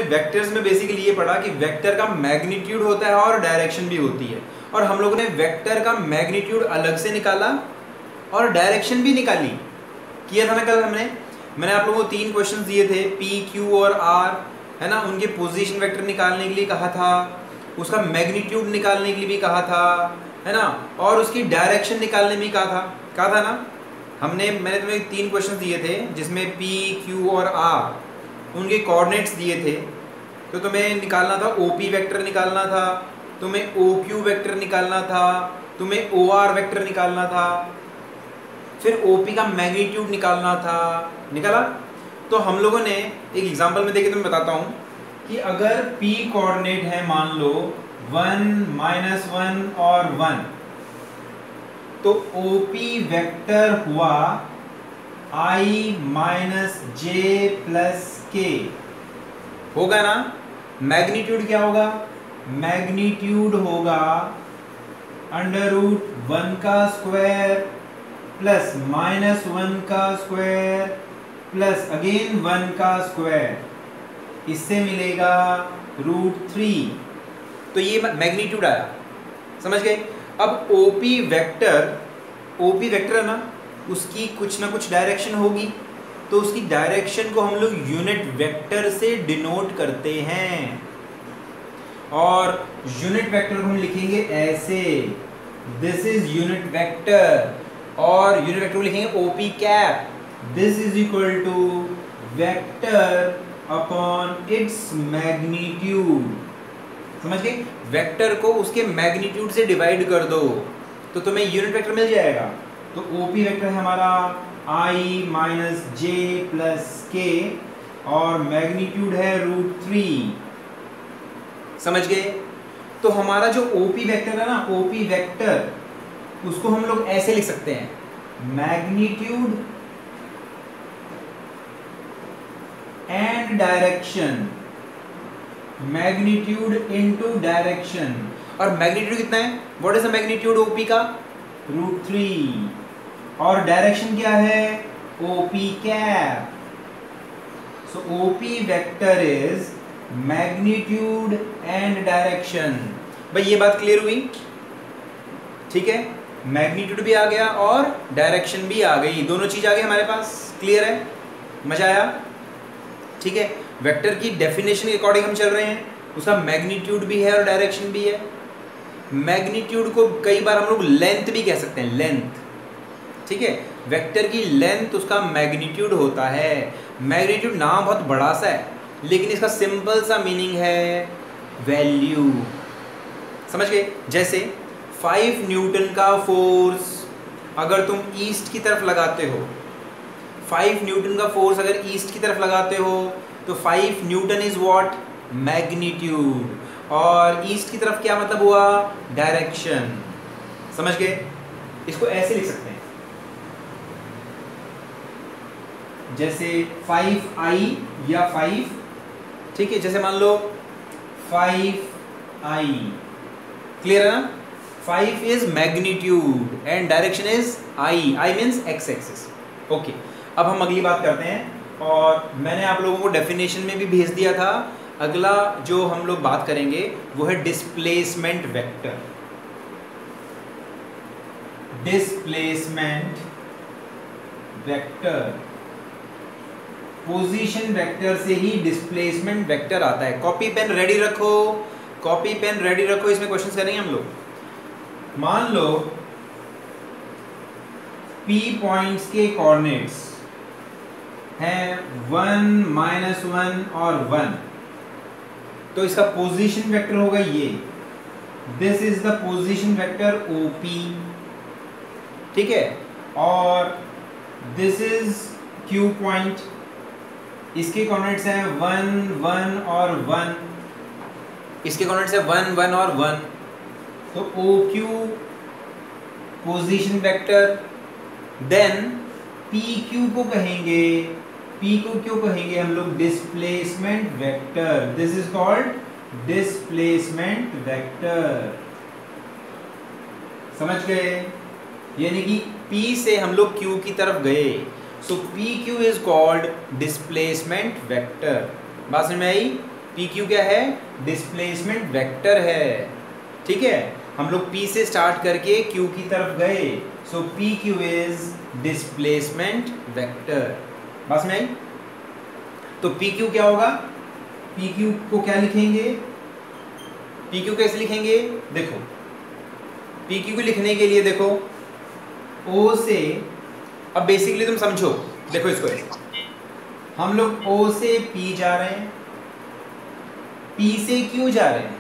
Vectors में basically ये पढ़ा कि वेक्टर का मैग्नीट्यूड होता है और डायरेक्शन भी होती है, और हम लोगों ने वेक्टर का मैग्नीट्यूड अलग से निकाला और डायरेक्शन भी निकाली, किया था ना कल मैंने आप लोगों को 3 क्वेश्चन दिए थे, पी क्यू और आर, है ना, उनके पोजीशन वेक्टर निकालने के लिए कहा था, उसका मैग्नीट्यूड निकालने के लिए भी कहा था, है ना, और उसकी डायरेक्शन निकालने में भी कहा था ना। मैंने तुम्हें 3 क्वेश्चन दिए थे जिसमें पी क्यू और आर उनके कोऑर्डिनेट्स दिए थे, तो तुम्हें निकालना था ओपी वेक्टर निकालना था, तुम्हें ओ क्यू वेक्टर निकालना था, तुम्हें ओ आर वेक्टर निकालना था, फिर ओपी का मैग्नीट्यूड निकालना था, निकाला। तो हम लोगों ने एक एग्जांपल में देखे, तो मैं बताता हूँ कि अगर p कोऑर्डिनेट है मान लो 1, -1 और 1, तो OP वेक्टर हुआ I - j + k, होगा ना। मैग्नीट्यूड क्या होगा? मैग्नीट्यूड होगा √1 का स्क्वायर प्लस -1 का स्क्वायर प्लस अगेन 1 का स्क्वायर, इससे मिलेगा √3। तो ये मैग्नीट्यूड आया, समझ गए। अब ओपी वेक्टर है ना, उसकी कुछ ना कुछ डायरेक्शन होगी, तो उसकी डायरेक्शन को हम लोग यूनिट वेक्टर से डिनोट करते हैं, और यूनिट वेक्टर को हम लिखेंगे ऐसे, दिस इज यूनिट वेक्टर, और यूनिट वेक्टर को लिखेंगे OP cap, this is equal to vector upon its magnitude. समझ गए? वेक्टर को उसके मैग्नीट्यूड से डिवाइड कर दो तो तुम्हें यूनिट वेक्टर मिल जाएगा। तो ओपी वेक्टर है हमारा I - j + k और मैग्नीट्यूड है √3। समझ गए? तो हमारा जो ओपी वेक्टर है ना, ओपी वेक्टर, उसको हम लोग ऐसे लिख सकते हैं, magnitude and direction, magnitude into direction. और मैग्नीट्यूड कितना है? What is the magnitude OP का? √3। और डायरेक्शन क्या है? OP cap. So OP vector is magnitude and direction. भाई ये बात क्लियर हुई? ठीक है, मैग्नीट्यूड भी आ गया और डायरेक्शन भी आ गई, दोनों चीज आ गई हमारे पास। क्लियर है? मजा आया? ठीक है, वेक्टर की डेफिनेशन के अकॉर्डिंग हम चल रहे हैं, उसका मैग्नीट्यूड भी है और डायरेक्शन भी है। मैग्नीट्यूड को कई बार हम लोग लेंथ भी कह सकते हैं, लेंथ। ठीक है, वेक्टर की लेंथ उसका मैग्नीट्यूड होता है। मैग्नीट्यूड नाम बहुत बड़ा सा है, लेकिन इसका सिंपल सा मीनिंग है वैल्यू। समझ गए? जैसे 5 न्यूटन का फोर्स अगर तुम ईस्ट की तरफ लगाते हो, 5 न्यूटन का फोर्स अगर ईस्ट की तरफ लगाते हो तो 5 न्यूटन इज व्हाट? मैग्नीट्यूड। और ईस्ट की तरफ क्या मतलब हुआ? डायरेक्शन। समझ गए? इसको ऐसे लिख सकते हैं, जैसे 5i या 5, ठीक है, जैसे मान लो 5i, क्लियर है ना? 5 is magnitude and direction is i means x axis. Okay, अब हम अगली बात करते हैं, और मैंने आप लोगों को डेफिनेशन में भी भेज दिया था। अगला जो हम लोग बात करेंगे वो है displacement vector. Displacement vector, position vector से ही डिस्प्लेसमेंट वेक्टर आता है। कॉपी पेन रेडी रखो, कॉपी पेन रेडी रखो, इसमें क्वेश्चंस करेंगे हम लोग। मान लो P पॉइंट्स के कोऑर्डिनेट्स हैं 1, -1 और 1, तो इसका पोजीशन वेक्टर होगा ये, this is the position vector OP, ठीक है, और दिस इज Q पॉइंट, इसके कोऑर्डिनेट्स हैं 1, 1 और 1, इसके कोऑर्डिनेट्स हैं 1, 1 और 1, तो OQ position vector. Then PQ को कहेंगे, P को क्यों कहेंगे हम लोग? Displacement vector. This is called displacement vector. समझ गए? यानी कि P से हम लोग Q की तरफ गए, सो PQ is called displacement vector. बात समझ में आई? पी क्यू क्या है? डिस्प्लेसमेंट वेक्टर है, ठीक है। हम लोग पी से स्टार्ट करके क्यू की तरफ गए, so P Q is displacement vector. बस में आई? तो पी क्यू क्या होगा? पी क्यू को क्या लिखेंगे? पी क्यू कैसे लिखेंगे? देखो पी क्यू को लिखने के लिए देखो ओ से, अब बेसिकली तुम समझो, देखो इसको हम लोग ओ से पी जा रहे हैं, पी से क्यू जा रहे हैं,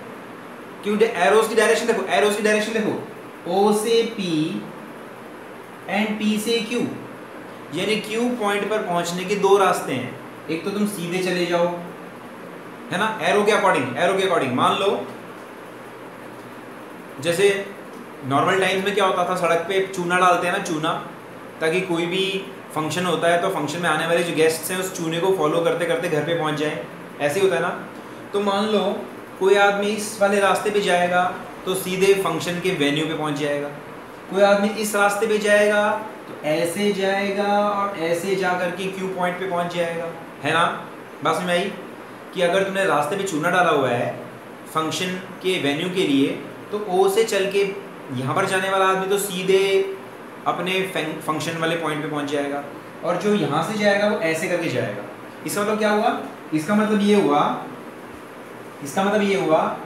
क्यों? एरोस की डायरेक्शन देखो, एरोस की डायरेक्शन देखो, ओ से पी एंड पी से क्यू, यानी क्यू पॉइंट पर पहुंचने के दो रास्ते हैं। एक तो तुम सीधे चले जाओ, है ना, एरो के अकॉर्डिंग, एरो के अकॉर्डिंग। मान लो जैसे नॉर्मल टाइम्स में क्या होता था, सड़क पे चूना डालते हैं ना, चूना, ताकि कोई भी फंक्शन होता है तो फंक्शन में आने वाले जो गेस्ट्स हैं उस चूने को फॉलो करते करते घर पे पहुंच जाए, ऐसे ही होता है ना। तो मान लो कोई आदमी इस वाले रास्ते पे जाएगा तो सीधे फंक्शन के वेन्यू पे पहुंच जाएगा, कोई आदमी इस रास्ते पे जाएगा तो ऐसे जाएगा और ऐसे जा करके क्यू पॉइंट पे पहुंच जाएगा, है ना। बात समझ में आई कि अगर तुमने रास्ते पे चूना डाला हुआ है फंक्शन के वेन्यू के लिए, तो ओ से चल के यहाँ पर जाने वाला आदमी तो सीधे अपने फंक्शन वाले पॉइंट पे पहुंच जाएगा, और जो यहाँ से जाएगा वो ऐसे करके जाएगा। इसका मतलब क्या हुआ? इसका मतलब ये हुआ, इसका मतलब ये हुआ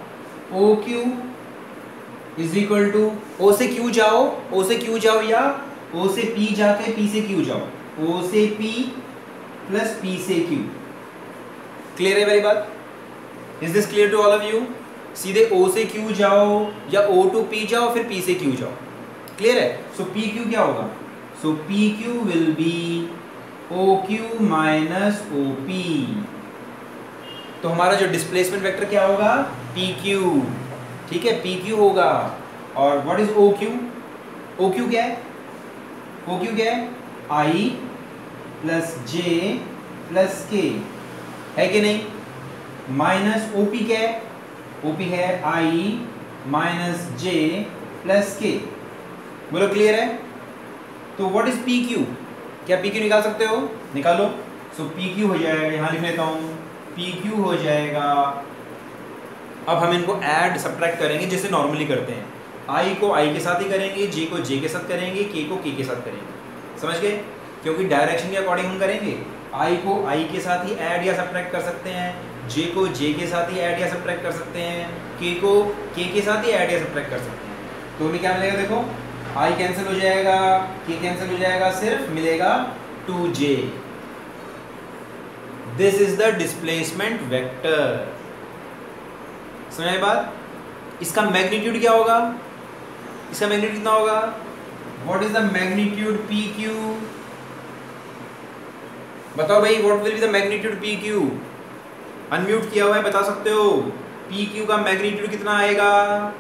O Q is equal to, O से क्यू जाओ, ओ से क्यू जाओ, या ओ से पी जाके पी से क्यू जाओ, ओ से पी प्लस पी से क्यू। क्लियर है मेरी बात? Is this clear to all of you? सीधे ओ से क्यू जाओ या ओ टू पी जाओ फिर पी से क्यू जाओ। क्लियर है? सो पी क्यू क्या होगा? So P Q will be O Q minus O P. तो हमारा जो डिस्प्लेसमेंट वेक्टर क्या होगा? पी क्यू, ठीक है, पी क्यू होगा। और what is O Q? O Q क्या है? ओ क्यू क्या है? आई प्लस जे प्लस के, है कि नहीं? माइनस ओ पी क्या है? ओ पी है आई माइनस जे प्लस के। बोलो क्लियर है? तो व्हाट इज पी क्यू? क्या पी क्यू निकाल सकते हो? निकालो। सो पी क्यू हो जाएगा, यहां लिख लेता हूं, पी क्यू हो जाएगा। अब हम इनको ऐड सब्ट्रैक्ट करेंगे जैसे नॉर्मली करते हैं, आई को आई के साथ ही करेंगे, जे को जे के साथ करेंगे, के को के साथ करेंगे। समझ गए? क्योंकि डायरेक्शन के अकॉर्डिंग हम करेंगे। आई को आई के साथ ही ऐड या सब्ट्रैक्ट कर सकते हैं, जे को जे के साथ ही ऐड या सब्ट्रैक्ट कर सकते हैं, के को के साथ ही ऐड या सब्ट्रैक्ट कर सकते हैं। तो हमें क्या मिलेगा? देखो आई कैंसिल हो जाएगा, के कैंसिल हो जाएगा, सिर्फ मिलेगा 2j। This is the displacement vector. समझ बात? इसका मैग्नीट्यूड क्या होगा? इसका मैग्नीट्यूड कितना होगा? What is the magnitude P Q? बताओ भाई, what will be the magnitude P Q? Unmute किया हुआ है, बता सकते हो। पी क्यू का मैग्नीट्यूड कितना आएगा?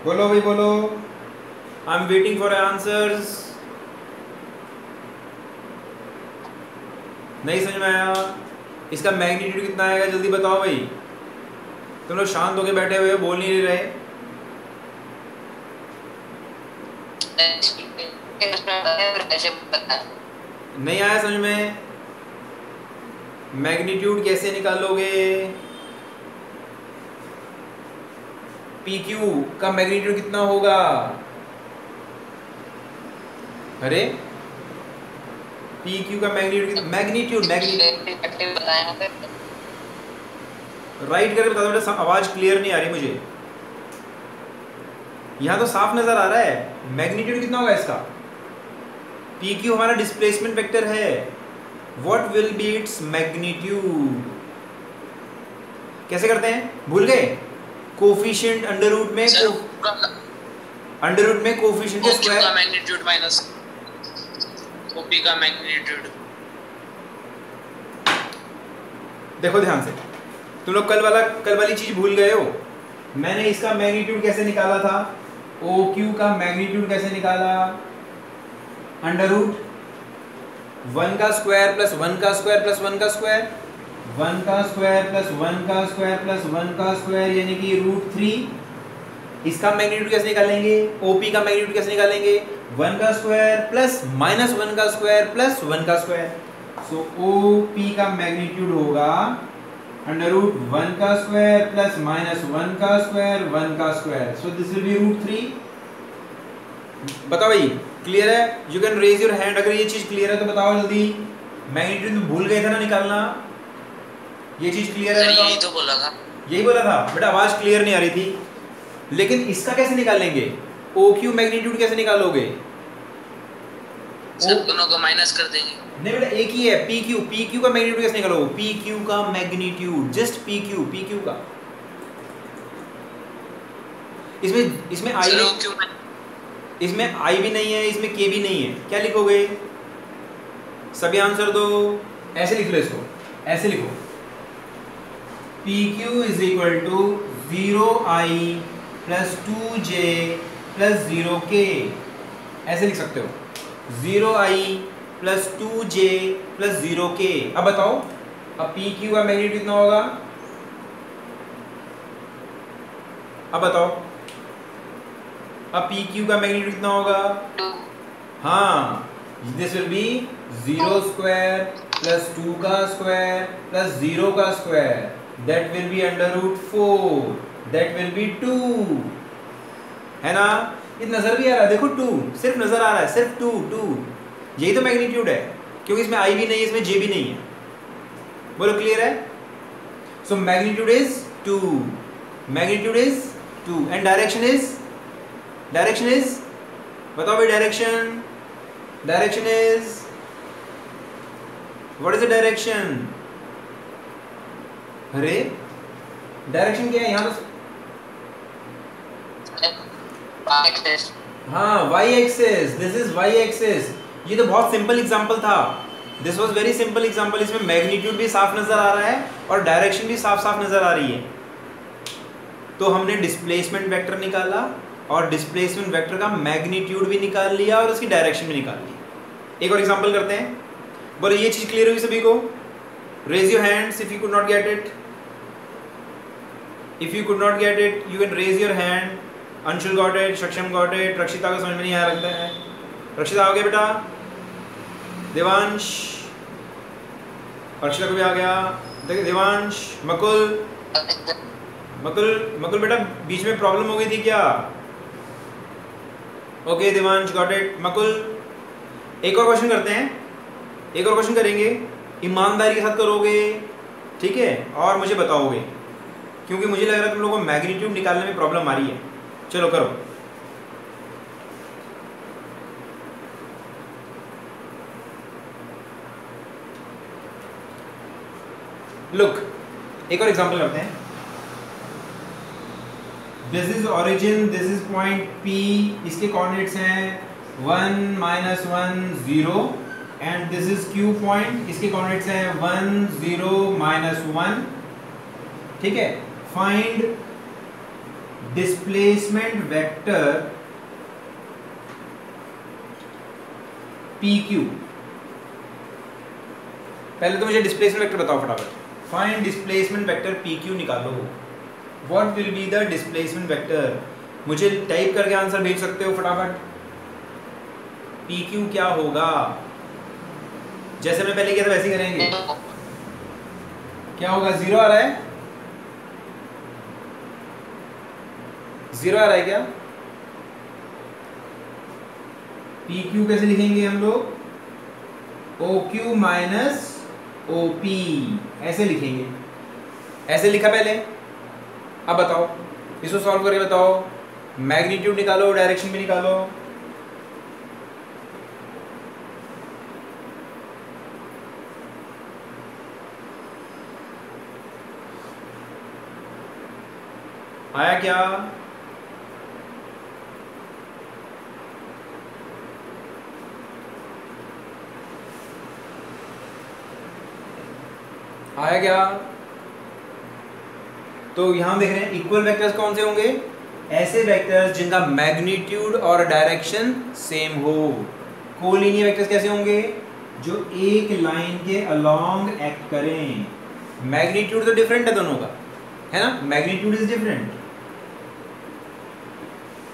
बोलो भाई बोलो, I am waiting for answers. नहीं समझ में आया? इसका मैग्नीट्यूड कितना आएगा? जल्दी बताओ भाई, तुम लोग शांत होके बैठे हुए हो, बोल नहीं रहे। नहीं आया समझ में? मैग्नीट्यूड कैसे निकालोगे? पी क्यू का मैग्नीट्यूड कितना होगा? अरे पी क्यू का मैग्नीट्यूड मैग्नीट्यूड राइट करके बता दो बेटा, आवाज क्लियर नहीं आ रही मुझे। यहां तो साफ नजर आ रहा है। मैग्नीट्यूड कितना होगा इसका? पी क्यू हमारा डिस्प्लेसमेंट वेक्टर है। What will be its magnitude? कैसे करते हैं? भूल गए? कोफिशिएंट अंडर रूट में कोफिशिएंट के स्क्वायर का मैग्नीट्यूड माइनस ओपी का मैग्नीट्यूड। देखो ध्यान से, तुम लोग कल वाली चीज भूल गए हो। मैंने इसका मैग्नीट्यूड कैसे निकाला था? ओ क्यू का मैग्नीट्यूड कैसे निकाला? अंडर रूट 1 का स्क्वायर प्लस 1 का स्क्वायर प्लस 1 का स्क्वायर, 1 का स्क्वायर प्लस 1 का स्क्वायर प्लस 1 का स्क्वायर, यानी कि √3। इसका मैग्नीट्यूड कैसे निकालेंगे? ओपी का मैग्नीट्यूड कैसे निकालेंगे? 1 का स्क्वायर प्लस माइनस 1 का स्क्वायर प्लस 1 का स्क्वायर। सो ओपी का मैग्नीट्यूड होगा अंडर रूट 1 का स्क्वायर प्लस माइनस 1 का स्क्वायर 1 का square, so this will be root 3। बताओ भाई क्लियर है? You can raise your hand अगर ये चीज क्लियर है तो बताओ जल्दी। मैग्नीट्यूड तो भूल गए थे ना निकालना, ये चीज क्लियर है? बताओ। यही तो बोला था, यही बोला था बेटा, आवाज क्लियर नहीं आ रही थी। लेकिन इसका कैसे निकालेंगे? ओ क्यू मैग्नीट्यूड कैसे निकालोगे? सर दोनों को माइनस कर देंगे। नहीं बेटा एक ही है, पी क्यू। पी क्यू का मैग्नीट्यूड कैसे निकालोगे? पी क्यू का मैग्नीट्यूड, जस्ट पी क्यू का। इसमें इसमें आई इसमें आई भी नहीं है, इसमें के भी नहीं है, क्या लिखोगे? सभी आंसर दो। ऐसे लिख लो इसको, ऐसे लिखो P Q is equal to 0i plus 2j plus 0k, ऐसे लिख सकते हो 0i plus 2j plus 0k। अब बताओ, अब पी क्यू का मैग्नीट्यूड कितना होगा? अब बताओ, अब पी क्यू का मैग्नीट्यूड कितना होगा? हाँ, this will be 0 square plus 2 का स्क्वायर प्लस 0 का square, that will be under root 4, that will be 2, है ना? ये नजर भी आ रहा है, देखो 2 सिर्फ नजर आ रहा है, सिर्फ 2 यही तो मैग्नीट्यूड है, क्योंकि इसमें आई भी नहीं है, इसमें जे भी नहीं है। बोलो क्लियर है? So magnitude is 2, magnitude is 2 and direction is बताओ भाई, direction is what is the direction? अरे डायरेक्शन क्या है यहाँ पर? हाँ y axis, this is y axis. ये तो बहुत सिंपल एग्जांपल था, this was very simple example. इसमें मैग्नीट्यूड भी साफ नजर आ रहा है और डायरेक्शन भी साफ साफ नजर आ रही है। तो हमने डिस्प्लेसमेंट वेक्टर निकाला और डिस्प्लेसमेंट वेक्टर का मैग्नीट्यूड भी निकाल लिया और उसकी डायरेक्शन भी निकाल ली। एक और एग्जांपल करते हैं। बोलो ये चीज क्लियर हुई सभी को? Raise your hands if you could not get it. If you could not get it you can raise your hand. Anshul got it, Saksham got it, Rakshita को समझ में नहीं आया लगता है। रक्षिता आ गया बेटा, देवांश, रक्षिता को भी आ गया, देवांश, मकुल बेटा बीच में प्रॉब्लम हो गई थी क्या? Okay Devansh got it. Mukul एक और क्वेश्चन करते हैं, एक और क्वेश्चन करेंगे, ईमानदारी के साथ करोगे ठीक है, और मुझे बताओगे, क्योंकि मुझे लग रहा है तुम लोगों को मैग्नीट्यूड निकालने में प्रॉब्लम आ रही है। चलो करो। लुक एक और एग्जांपल करते हैं। This is origin, this is point P, इसके कोऑर्डिनेट्स हैं 1 -1 0 and this is Q point, इसके कोऑर्डिनेट्स हैं 1 0 -1 ठीक है। Find displacement vector PQ। पहले तो मुझे डिस्प्लेसमेंट वेक्टर बताओ फटाफट। फाइंड डिस्प्लेसमेंट वेक्टर PQ निकालो। What will be the displacement vector? मुझे टाइप करके आंसर भेज सकते हो फटाफट। PQ क्या होगा? जैसे मैं पहले किया था वैसे ही करेंगे। क्या होगा? 0 आ रहा है, 0 आ रहा है क्या? PQ कैसे लिखेंगे हम लोग? OQ माइनस OP, ऐसे लिखेंगे। ऐसे लिखा पहले। अब बताओ, इसको सॉल्व करके बताओ, मैग्नीट्यूड निकालो, डायरेक्शन भी निकालो। आया क्या? आया क्या? तो यहां देख रहे हैं इक्वल वेक्टर्स कौन से होंगे? ऐसे वेक्टर्स जिनका मैग्नीट्यूड और डायरेक्शन सेम हो। कोलिनियर वेक्टर्स कैसे होंगे? जो एक लाइन के अलोंग एक्ट करें। मैग्नीट्यूड तो डिफरेंट है दोनों का, है ना? मैग्नीट्यूड इज डिफरेंट,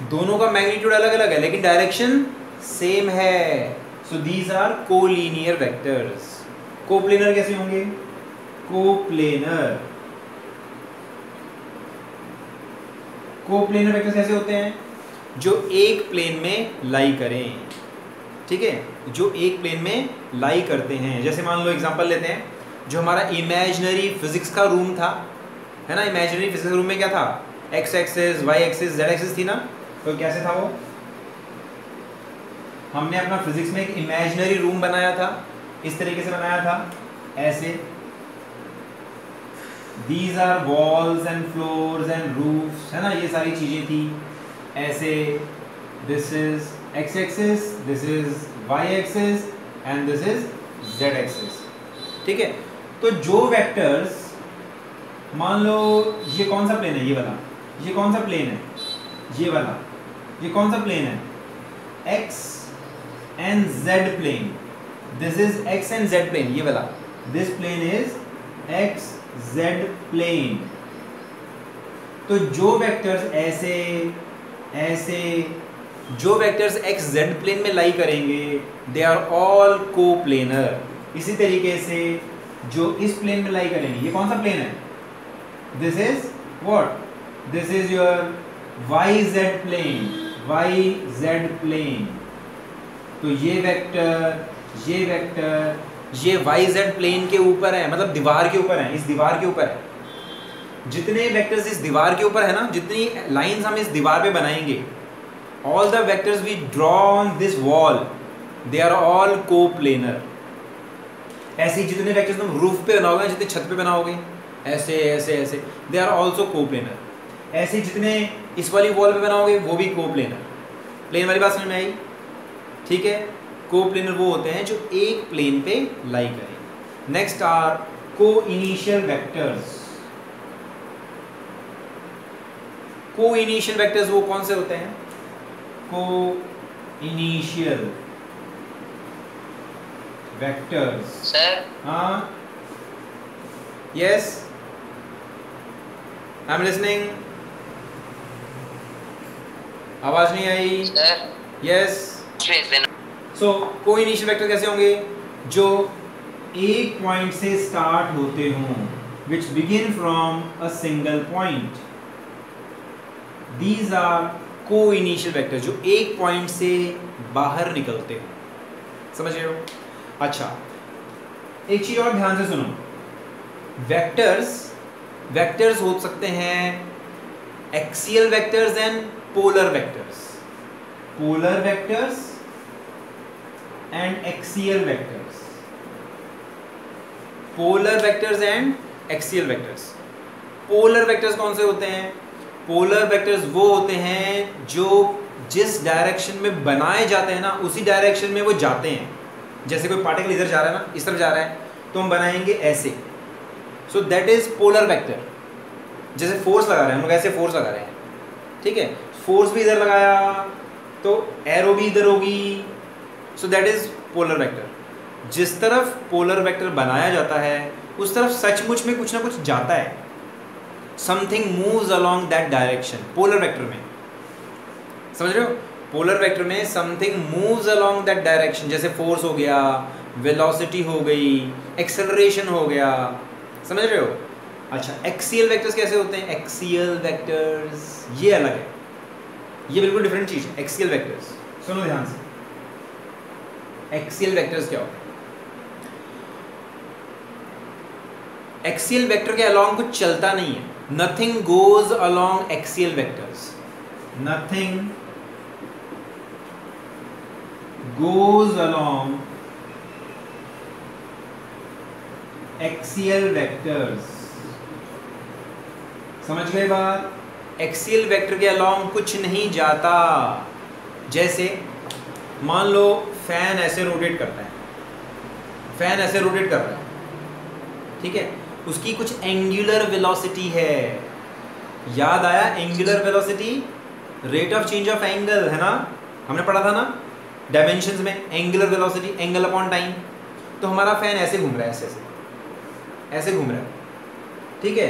दोनों का मैग्नीट्यूड अलग अलग है लेकिन डायरेक्शन सेम है। So these are collinear vectors. Coplanar कैसे होंगे? कोप्लेनर कोप्लेनर वेक्टर्स कैसे होते हैं? जो एक प्लेन में लाई करें, ठीक है, जो एक प्लेन में लाई करते हैं। जैसे मान लो एग्जांपल लेते हैं, जो हमारा इमेजिनरी फिजिक्स का रूम था, है ना, इमेजिनरी फिजिक्स रूम में क्या था? X axis, Y axis, Z axis थी ना। तो कैसे था वो? हमने अपना फिजिक्स में एक इमेजिनरी रूम बनाया था, इस तरीके से बनाया था, ऐसे। These are walls and floors and roofs, है ना, ये सारी चीजें थी ऐसे। This is x axis, this is y axis and this is z axis, ठीक है। तो जो वेक्टर्स, मान लो ये कौन सा प्लेन है? ये वाला। ये कौन सा प्लेन है? ये वाला। ये कौन सा प्लेन है? x and z plane. This is x and z plane, ये वाला। This plane is x z plane. तो जो वेक्टर्स ऐसे ऐसे, जो वेक्टर्स x z प्लेन में लाई करेंगे, दे आर ऑल कोप्लेनर। इसी तरीके से जो इस प्लेन में लाई करेंगे, ये कौन सा प्लेन है? This is what? This is your y z plane, y z plane. तो ये वेक्टर, ये वेक्टर, ये वाई जेड प्लेन के ऊपर है, मतलब दीवार के ऊपर है, इस दीवार के ऊपर है। जितने वेक्टर्स इस दीवार के ऊपर है ना, जितनी लाइंस हम इस दीवार पे बनाएंगे, all the vectors we draw on this wall, they are all coplanar. ऐसे जितने वेक्टर्स तुम रूफ पे बनाओगे, जितने छत पे बनाओगे, ऐसे ऐसे ऐसे, दे आर ऑल्सो कोप्लेनर। ऐसे जितने इस वाली वॉल पे बनाओगे, वो भी कोप्लेनर। प्लेन वाली बात समझ में आई? ठीक है। कोप्लेनर वो होते हैं जो एक प्लेन पे लाई करें। नेक्स्ट आर को इनिशियल वेक्टर्स। को इनिशियल वेक्टर्स वो कौन से होते हैं? को इनिशियल वेक्टर्स। सर। हाँ, यस, आई एम लिसनिंग। आवाज नहीं आई? सर। यस। सो को इनिशियल वेक्टर कैसे होंगे? जो एक पॉइंट से स्टार्ट होते हों, which begin from a single point. These are coinitial vector, जो एक पॉइंट से बाहर निकलते हो। समझ रहे हो? अच्छा, एक चीज और ध्यान से सुनो। वेक्टर्स हो सकते हैं axial vectors and polar vectors. Polar vectors and axial vectors. Polar vectors and axial vectors. Polar vectors कौन से होते हैं? पोलर वेक्टर्स वो होते हैं जो जिस डायरेक्शन में बनाए जाते हैं ना, उसी डायरेक्शन में वो जाते हैं। जैसे कोई पार्टिकल इधर जा रहा है ना, इस तरफ जा रहा है, तो हम बनाएंगे ऐसे। So that is polar vector. जैसे फोर्स लगा रहे हैं हम लोग, ऐसे फोर्स लगा रहे हैं, ठीक है, फोर्स भी इधर लगाया तो एरो भी इधर होगी। So that is polar vector. जिस तरफ पोलर वेक्टर बनाया जाता है, उस तरफ सचमुच में कुछ ना कुछ जाता है। Something moves along that direction. Polar vector में, समझ रहे हो? पोलर वेक्टर में something moves along that direction. जैसे फोर्स हो गया, वेलोसिटी हो गई, एक्सेलरेशन हो गया। समझ रहे हो? अच्छा, एक्सियल वेक्टर्स कैसे होते हैं? एक्सियल वेक्टर्स ये अलग है, ये बिल्कुल डिफरेंट चीज है। एक्सियल वेक्टर्स सुनो ध्यान से। एक्सियल वेक्टर्स क्या होते हैं? एक्सियल वेक्टर के अलोंग कुछ चलता नहीं है। Nothing goes along axial vectors. Nothing goes along axial vectors. समझ गए बात? एक्सियल वेक्टर के अलोंग कुछ नहीं जाता। जैसे मान लो फैन ऐसे रोटेट करता है, फैन ऐसे रोटेट कर रहा है, ठीक है, उसकी कुछ एंगुलर वेलोसिटी है। याद आया? Angular velocity rate of change of angle है ना, हमने पढ़ा था ना डायमेंशंस में। Angular velocity angle upon time. तो हमारा फैन ऐसे घूम रहा है, ऐसे ऐसे ऐसे घूम रहा है, ठीक है।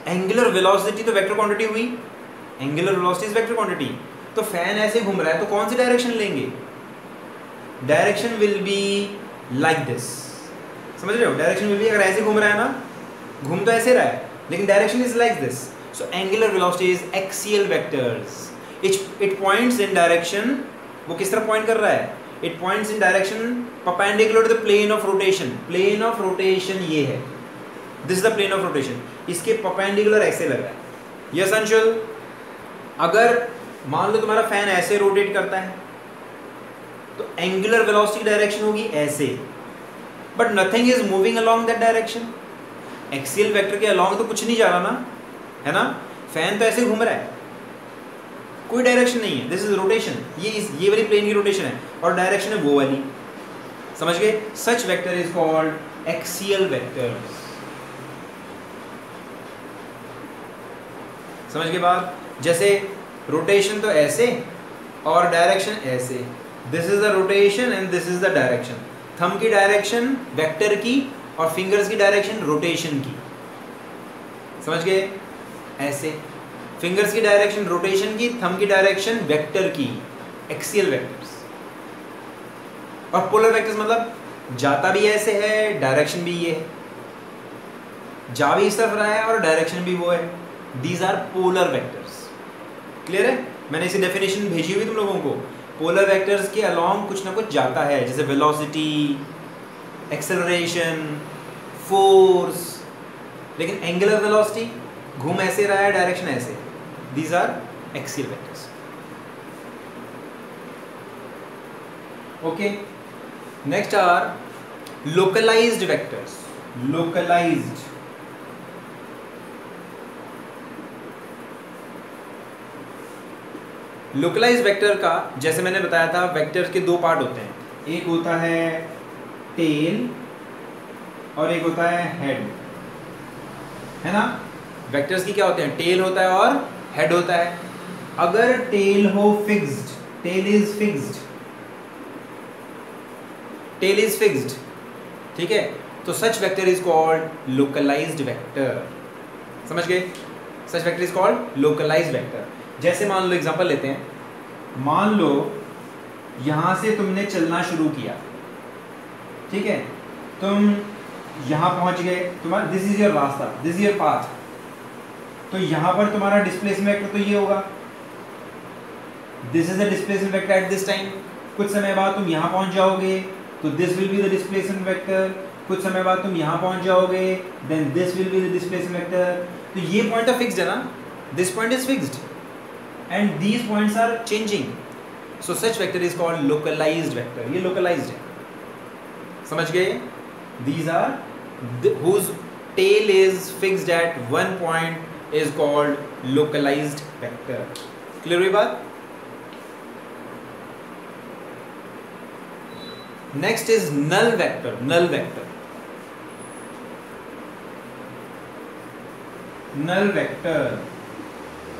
एंगुलर वेलोसिटी तो वेक्टर क्वांटिटी हुई, angular velocity is vector quantity. तो फैन ऐसे घूम रहा है, तो कौन सी डायरेक्शन लेंगे? Direction will be like this. समझ रहे हो? डायरेक्शन विल बी, अगर ऐसे घूम रहा है ना, घूम तो ऐसे रहा है, लेकिन direction is like this. So angular velocity is axial vectors, it points in direction, वो किस तरफ पॉइंट कर रहा है, it points in direction perpendicular to the plane of rotation, plane of rotation ये है, this is the plane of rotation, इसके perpendicular ऐसे लग रहा है। यस अंशुल, अगर मान लो तुम्हारा फैन ऐसे रोटेट करता है तो एंगुलर वेलोसिटी डायरेक्शन होगी ऐसे, but nothing is moving along that direction, axial vector के अलोंग तो कुछ नहीं जा रहा ना, है ना, फैन तो ऐसे घूम रहा है, कोई डायरेक्शन नहीं है, दिस इज रोटेशन, ये वाली प्लेन की रोटेशन है और डायरेक्शन है वो वाली, समझ गए, such vector is called axial vector. समझ गए बात, जैसे रोटेशन तो ऐसे और डायरेक्शन ऐसे, this is the rotation and this is the direction, thumb की डायरेक्शन वेक्टर की और फिंगर्स की डायरेक्शन रोटेशन की, समझ गए, ऐसे फिंगर्स की डायरेक्शन रोटेशन की, थंब की डायरेक्शन वेक्टर की, एक्सियल वेक्टर्स। और पोलर वेक्टर्स मतलब जाता भी ऐसे है, डायरेक्शन भी ये है, जा भी इस तरफ रहा है और डायरेक्शन भी वो है, these are polar vectors. Clear है, मैंने इसी डेफिनेशन भेजी हुई तुम लोगों को, पोलर वेक्टर्स के अलोंग कुछ ना कुछ जाता है, जैसे वेलोसिटी, एक्सेलरेशन, फोर्स, लेकिन एंगुलर वेलोसिटी घूम ऐसे रहा है, डायरेक्शन ऐसे, these are axial vectors. Okay, next are localised vectors. Localised, localise vector का जैसे मैंने बताया था, वेक्टर के दो पार्ट होते हैं, एक होता है टेल और एक होता है हेड, है ना। वेक्टर्स की क्या होते हैं, टेल होता है और हेड होता है। अगर टेल हो fixed, tail is fixed, tail is fixed, ठीक है, तो such vector is called localised vector. समझ गए, such vector is called localised vector. जैसे मान लो एग्जांपल लेते हैं, मान लो यहां से तुमने चलना शुरू किया, ठीक है, तुम यहां पहुंच गए, तुम्हारा दिस इज योर रास्ता, दिस इज योर पाथ, तो यहां पर तुम्हारा डिस्प्लेसमेंट वेक्टर तो ये होगा, this is the displacement vector at this time. कुछ समय बाद तुम यहां पहुंच जाओगे तो this will be the displacement vector, कुछ समय बाद तुम यहां पहुंच जाओगे, then this will be the displacement vector. तो ये पॉइंट तो फिक्स्ड है ना, this point is fixed and these points are changing, so such vector is called localized vector। ये localized है, समझ गए, these are whose tail is fixed at one point is called localized vector। clear हुई बात। next is null vector। null vector, null vector,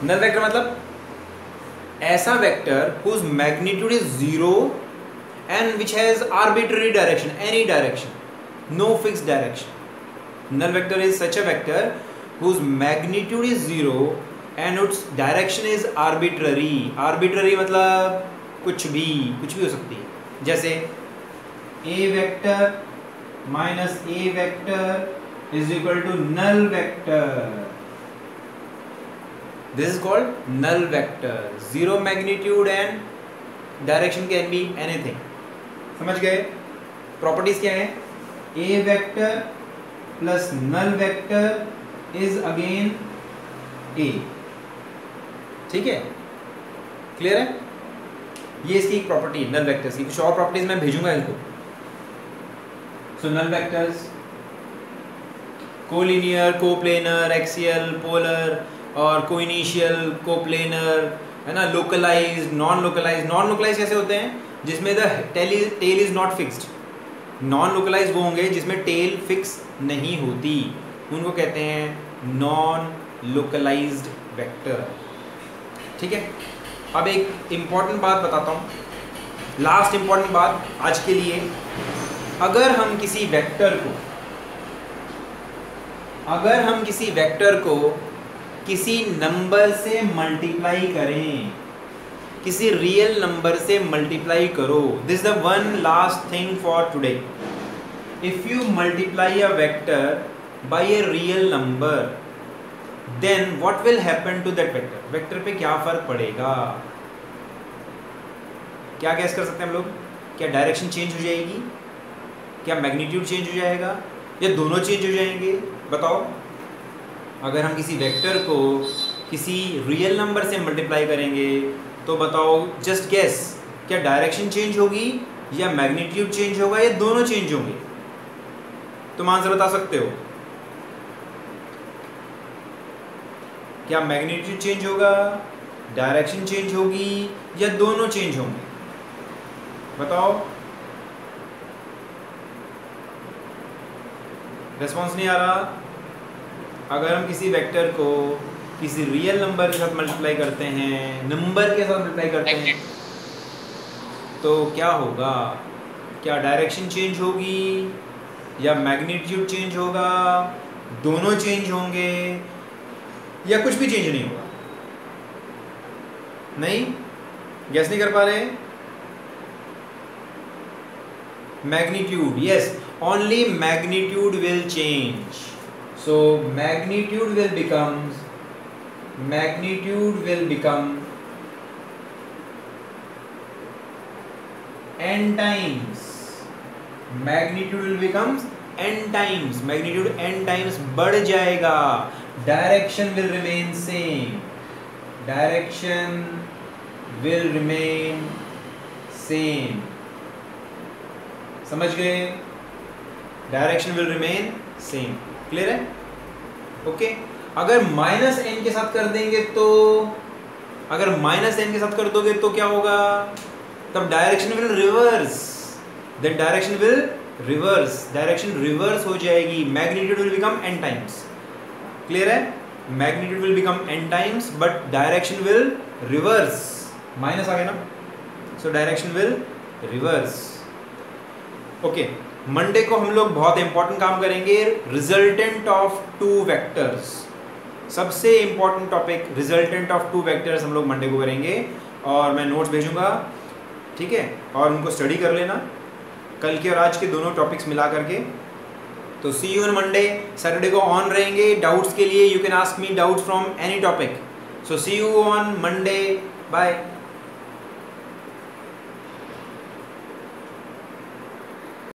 null vector मतलब ऐसा vector whose magnitude is 0 and which has arbitrary direction, any direction, no fixed direction। null vector is such a vector whose magnitude is 0 and its direction is arbitrary। arbitrary मतलब कुछ भी हो सकती है, जैसे a vector minus a vector is equal to null vector। This is called null vector, zero magnitude and direction can be anything। समझ गए, properties क्या है, a vector plus null vector is again a, ठीक है, clear है, ये इसकी एक प्रॉपर्टी नल वेक्टर्स की। कुछ और प्रॉपर्टीज मैं भेजूंगा इनको। So null vectors collinear, coplanar, axial, polar और कोइनिशियल, कोप्लेनर, है ना, localised, non localised. Non localised कैसे होते हैं, जिसमें the tail is not fixed. Non localised वो होंगे जिसमें टेल फिक्स नहीं होती, उनको कहते हैं नॉन लोकलाइज्ड वेक्टर। ठीक है, अब एक इम्पॉर्टेंट बात बताता हूँ, लास्ट इम्पॉर्टेंट बात आज के लिए। अगर हम किसी वेक्टर को किसी नंबर से मल्टीप्लाई करें, किसी रियल नंबर से मल्टीप्लाई करो, this is the one last thing for today. If you multiply a vector by a real number, then what will happen to that vector, vector पे क्या फर्क पड़ेगा? क्या गैस कर सकते हैं हम लोग? क्या डायरेक्शन चेंज हो जाएगी, क्या मैग्नीट्यूड चेंज हो जाएगा, या दोनों चेंज हो जाएंगे? बताओ। अगर हम किसी वेक्टर को किसी रियल नंबर से मल्टीप्लाई करेंगे तो बताओ, जस्ट गेस, क्या डायरेक्शन चेंज होगी या मैग्नीट्यूड चेंज होगा या दोनों चेंज होंगे? तुम आंसर बता सकते हो। क्या मैग्नीट्यूड चेंज होगा, डायरेक्शन चेंज होगी या दोनों चेंज होंगे? बताओ। रिस्पॉन्स नहीं आ रहा। अगर हम किसी वेक्टर को किसी रियल नंबर के साथ मल्टीप्लाई करते हैं, नंबर के साथ मल्टीप्लाई करते हैं, तो क्या होगा? क्या डायरेक्शन चेंज होगी या मैग्नीट्यूड चेंज होगा, दोनों चेंज होंगे या कुछ भी चेंज नहीं होगा? नहीं, गैस नहीं कर पा रहे? Magnitude, yes, only magnitude will change. So magnitude will become n times. Magnitude will become n times. Magnitude n times बढ़ जाएगा. Direction will remain same. Direction will remain same. समझ गए? Direction will remain same. Clear है? Okay. अगर minus N के साथ कर देंगे तो, अगर माइनस एन के साथ कर दोगे तो क्या होगा? तब direction will reverse. Then direction will reverse, direction reverse हो जाएगी। Magnitude will become n times. Clear है? Magnitude will become n times but direction will reverse. Minus आ गया ना, so direction will reverse. Okay, Monday को हम लोग बहुत इंपॉर्टेंट काम करेंगे, रिजल्टेंट ऑफ टू वेक्टर्स। सबसे important topic resultant of two vectors हम लोग मंडे को करेंगे, और मैं नोट्स भेजूंगा, ठीक है? और उनको स्टडी कर लेना, कल के और आज के दोनों टॉपिक्स मिला करके। तो see you on Monday. Saturday को ऑन रहेंगे डाउट्स के लिए। You can ask me doubts from any topic. So see you on Monday. Bye.